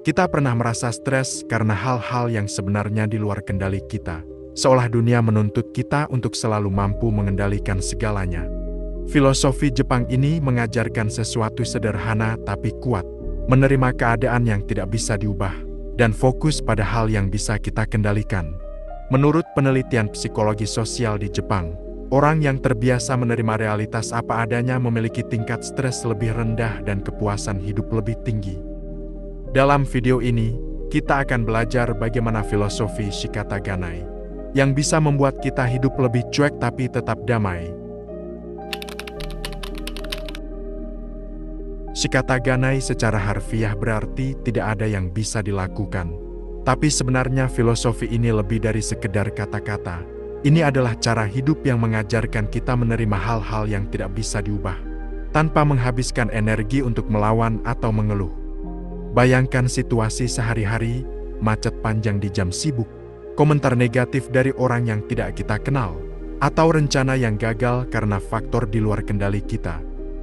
Kita pernah merasa stres karena hal-hal yang sebenarnya di luar kendali kita, seolah dunia menuntut kita untuk selalu mampu mengendalikan segalanya. Filosofi Jepang ini mengajarkan sesuatu sederhana tapi kuat, menerima keadaan yang tidak bisa diubah, dan fokus pada hal yang bisa kita kendalikan. Menurut penelitian psikologi sosial di Jepang, orang yang terbiasa menerima realitas apa adanya memiliki tingkat stres lebih rendah dan kepuasan hidup lebih tinggi. Dalam video ini, kita akan belajar bagaimana filosofi Shikataganai yang bisa membuat kita hidup lebih cuek tapi tetap damai. Shikataganai secara harfiah berarti tidak ada yang bisa dilakukan. Tapi sebenarnya filosofi ini lebih dari sekedar kata-kata. Ini adalah cara hidup yang mengajarkan kita menerima hal-hal yang tidak bisa diubah, tanpa menghabiskan energi untuk melawan atau mengeluh. Bayangkan situasi sehari-hari, macet panjang di jam sibuk, komentar negatif dari orang yang tidak kita kenal, atau rencana yang gagal karena faktor di luar kendali kita.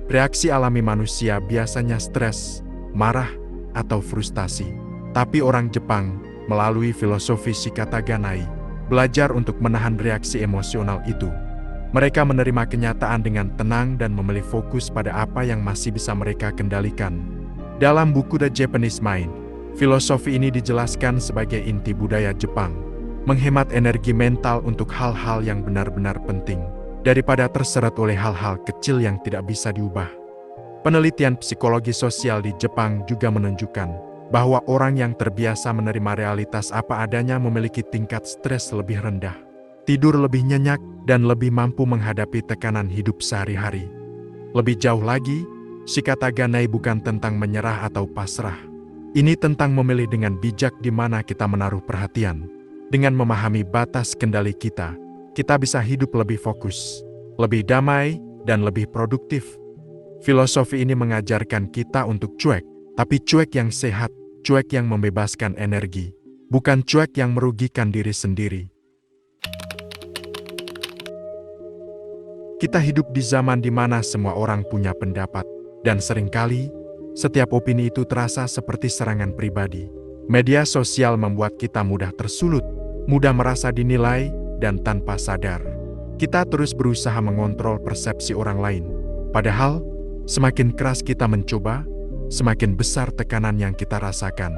Reaksi alami manusia biasanya stres, marah, atau frustasi. Tapi orang Jepang, melalui filosofi Shikataganai, belajar untuk menahan reaksi emosional itu. Mereka menerima kenyataan dengan tenang dan memilih fokus pada apa yang masih bisa mereka kendalikan. Dalam buku The Japanese Mind, filosofi ini dijelaskan sebagai inti budaya Jepang, menghemat energi mental untuk hal-hal yang benar-benar penting, daripada terseret oleh hal-hal kecil yang tidak bisa diubah. Penelitian psikologi sosial di Jepang juga menunjukkan bahwa orang yang terbiasa menerima realitas apa adanya memiliki tingkat stres lebih rendah, tidur lebih nyenyak, dan lebih mampu menghadapi tekanan hidup sehari-hari. Lebih jauh lagi, Shikataganai bukan tentang menyerah atau pasrah. Ini tentang memilih dengan bijak di mana kita menaruh perhatian. Dengan memahami batas kendali kita, kita bisa hidup lebih fokus, lebih damai, dan lebih produktif. Filosofi ini mengajarkan kita untuk cuek, tapi cuek yang sehat, cuek yang membebaskan energi, bukan cuek yang merugikan diri sendiri. Kita hidup di zaman di mana semua orang punya pendapat, dan seringkali, setiap opini itu terasa seperti serangan pribadi. Media sosial membuat kita mudah tersulut, mudah merasa dinilai, dan tanpa sadar, kita terus berusaha mengontrol persepsi orang lain. Padahal, semakin keras kita mencoba, semakin besar tekanan yang kita rasakan.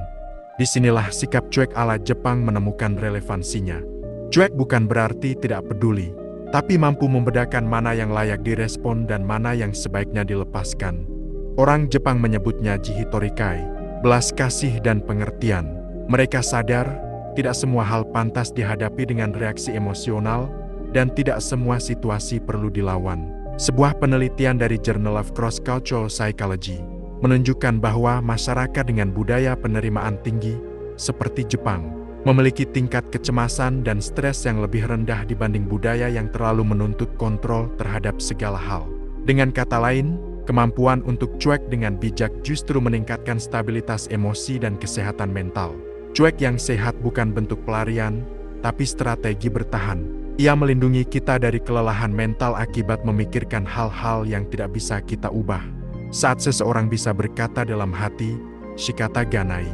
Disinilah sikap cuek ala Jepang menemukan relevansinya. Cuek bukan berarti tidak peduli, tapi mampu membedakan mana yang layak direspon dan mana yang sebaiknya dilepaskan. Orang Jepang menyebutnya jihitorikai, belas kasih dan pengertian. Mereka sadar, tidak semua hal pantas dihadapi dengan reaksi emosional, dan tidak semua situasi perlu dilawan. Sebuah penelitian dari Journal of Cross-Cultural Psychology menunjukkan bahwa masyarakat dengan budaya penerimaan tinggi, seperti Jepang, memiliki tingkat kecemasan dan stres yang lebih rendah dibanding budaya yang terlalu menuntut kontrol terhadap segala hal. Dengan kata lain, kemampuan untuk cuek dengan bijak justru meningkatkan stabilitas emosi dan kesehatan mental. Cuek yang sehat bukan bentuk pelarian, tapi strategi bertahan. Ia melindungi kita dari kelelahan mental akibat memikirkan hal-hal yang tidak bisa kita ubah. Saat seseorang bisa berkata dalam hati, Shikataganai,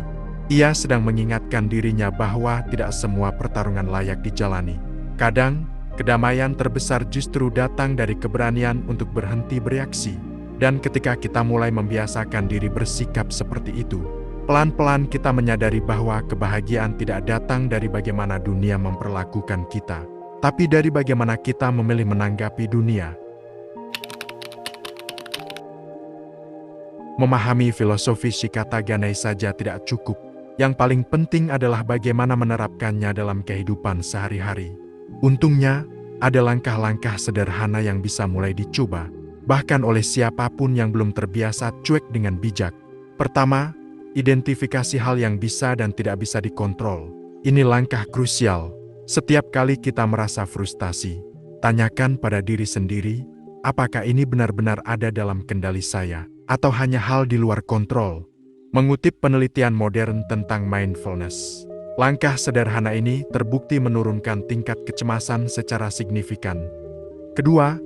ia sedang mengingatkan dirinya bahwa tidak semua pertarungan layak dijalani. Kadang, kedamaian terbesar justru datang dari keberanian untuk berhenti bereaksi. Dan ketika kita mulai membiasakan diri bersikap seperti itu, pelan-pelan kita menyadari bahwa kebahagiaan tidak datang dari bagaimana dunia memperlakukan kita, tapi dari bagaimana kita memilih menanggapi dunia. Memahami filosofi Shikataganai saja tidak cukup. Yang paling penting adalah bagaimana menerapkannya dalam kehidupan sehari-hari. Untungnya, ada langkah-langkah sederhana yang bisa mulai dicoba, bahkan oleh siapapun yang belum terbiasa cuek dengan bijak. Pertama, identifikasi hal yang bisa dan tidak bisa dikontrol. Ini langkah krusial. Setiap kali kita merasa frustasi, tanyakan pada diri sendiri, apakah ini benar-benar ada dalam kendali saya, atau hanya hal di luar kontrol? Mengutip penelitian modern tentang mindfulness, langkah sederhana ini terbukti menurunkan tingkat kecemasan secara signifikan. Kedua,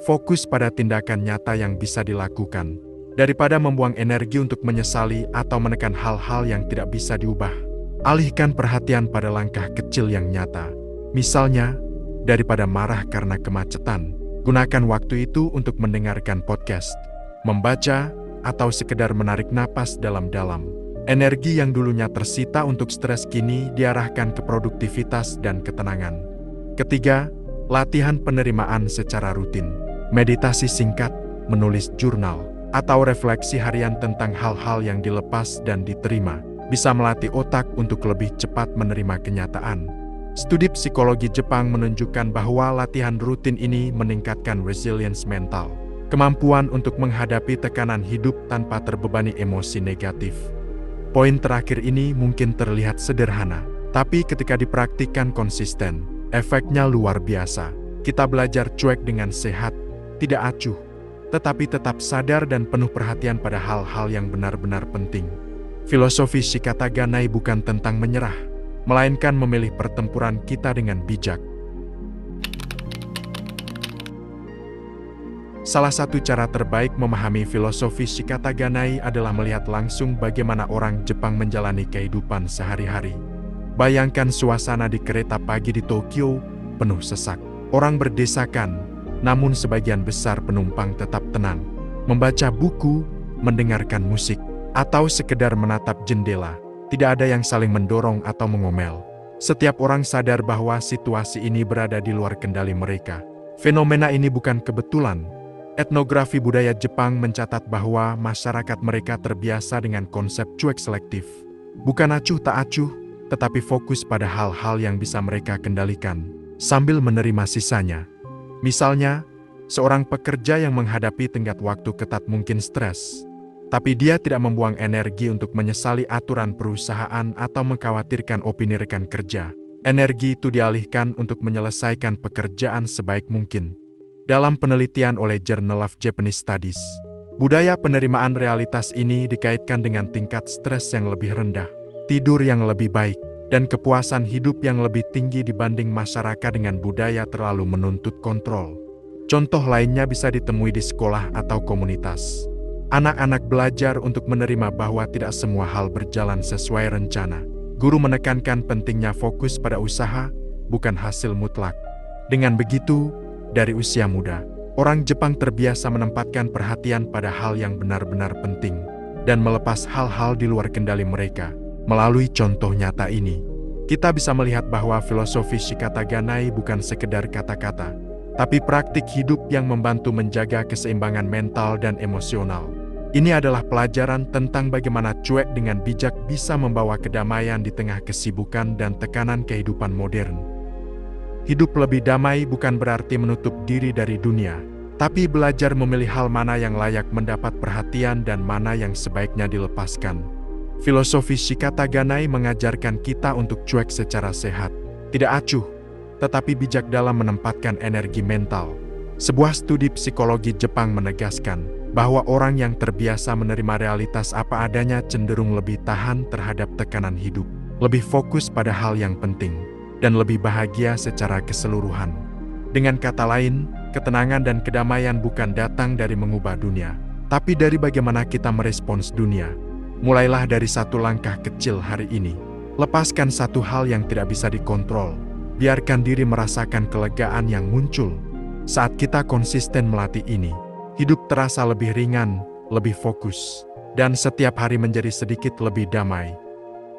fokus pada tindakan nyata yang bisa dilakukan. Daripada membuang energi untuk menyesali atau menekan hal-hal yang tidak bisa diubah, alihkan perhatian pada langkah kecil yang nyata. Misalnya, daripada marah karena kemacetan, gunakan waktu itu untuk mendengarkan podcast, membaca, atau sekedar menarik napas dalam-dalam. Energi yang dulunya tersita untuk stres kini diarahkan ke produktivitas dan ketenangan. Ketiga, latihan penerimaan secara rutin. Meditasi singkat, menulis jurnal, atau refleksi harian tentang hal-hal yang dilepas dan diterima, bisa melatih otak untuk lebih cepat menerima kenyataan. Studi psikologi Jepang menunjukkan bahwa latihan rutin ini meningkatkan resilience mental, kemampuan untuk menghadapi tekanan hidup tanpa terbebani emosi negatif. Poin terakhir ini mungkin terlihat sederhana, tapi ketika dipraktikkan konsisten, efeknya luar biasa. Kita belajar cuek dengan sehat, tidak acuh, tetapi tetap sadar dan penuh perhatian pada hal-hal yang benar-benar penting. Filosofi Shikataganai bukan tentang menyerah, melainkan memilih pertempuran kita dengan bijak. Salah satu cara terbaik memahami filosofi Shikataganai adalah melihat langsung bagaimana orang Jepang menjalani kehidupan sehari-hari. Bayangkan suasana di kereta pagi di Tokyo, penuh sesak. Orang berdesakan, namun sebagian besar penumpang tetap tenang, membaca buku, mendengarkan musik, atau sekedar menatap jendela. Tidak ada yang saling mendorong atau mengomel. Setiap orang sadar bahwa situasi ini berada di luar kendali mereka. Fenomena ini bukan kebetulan. Etnografi budaya Jepang mencatat bahwa masyarakat mereka terbiasa dengan konsep cuek selektif. Bukan acuh tak acuh, tetapi fokus pada hal-hal yang bisa mereka kendalikan, sambil menerima sisanya. Misalnya, seorang pekerja yang menghadapi tenggat waktu ketat mungkin stres, tapi dia tidak membuang energi untuk menyesali aturan perusahaan atau mengkhawatirkan opini rekan kerja. Energi itu dialihkan untuk menyelesaikan pekerjaan sebaik mungkin. Dalam penelitian oleh Journal of Japanese Studies, budaya penerimaan realitas ini dikaitkan dengan tingkat stres yang lebih rendah, tidur yang lebih baik, dan kepuasan hidup yang lebih tinggi dibanding masyarakat dengan budaya terlalu menuntut kontrol. Contoh lainnya bisa ditemui di sekolah atau komunitas. Anak-anak belajar untuk menerima bahwa tidak semua hal berjalan sesuai rencana. Guru menekankan pentingnya fokus pada usaha, bukan hasil mutlak. Dengan begitu, dari usia muda, orang Jepang terbiasa menempatkan perhatian pada hal yang benar-benar penting dan melepas hal-hal di luar kendali mereka. Melalui contoh nyata ini, kita bisa melihat bahwa filosofi Shikataganai bukan sekedar kata-kata, tapi praktik hidup yang membantu menjaga keseimbangan mental dan emosional. Ini adalah pelajaran tentang bagaimana cuek dengan bijak bisa membawa kedamaian di tengah kesibukan dan tekanan kehidupan modern. Hidup lebih damai bukan berarti menutup diri dari dunia, tapi belajar memilih hal mana yang layak mendapat perhatian dan mana yang sebaiknya dilepaskan. Filosofi Shikataganai mengajarkan kita untuk cuek secara sehat, tidak acuh, tetapi bijak dalam menempatkan energi mental. Sebuah studi psikologi Jepang menegaskan bahwa orang yang terbiasa menerima realitas apa adanya cenderung lebih tahan terhadap tekanan hidup, lebih fokus pada hal yang penting, dan lebih bahagia secara keseluruhan. Dengan kata lain, ketenangan dan kedamaian bukan datang dari mengubah dunia, tapi dari bagaimana kita merespons dunia. Mulailah dari satu langkah kecil hari ini. Lepaskan satu hal yang tidak bisa dikontrol. Biarkan diri merasakan kelegaan yang muncul. Saat kita konsisten melatih ini, hidup terasa lebih ringan, lebih fokus, dan setiap hari menjadi sedikit lebih damai.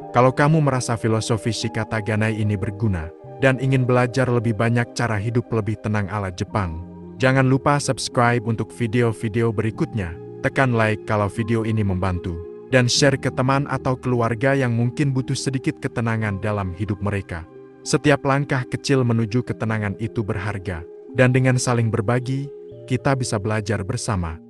Kalau kamu merasa filosofi Shikataganai ini berguna, dan ingin belajar lebih banyak cara hidup lebih tenang ala Jepang, jangan lupa subscribe untuk video-video berikutnya. Tekan like kalau video ini membantu, dan share ke teman atau keluarga yang mungkin butuh sedikit ketenangan dalam hidup mereka. Setiap langkah kecil menuju ketenangan itu berharga, dan dengan saling berbagi, kita bisa belajar bersama.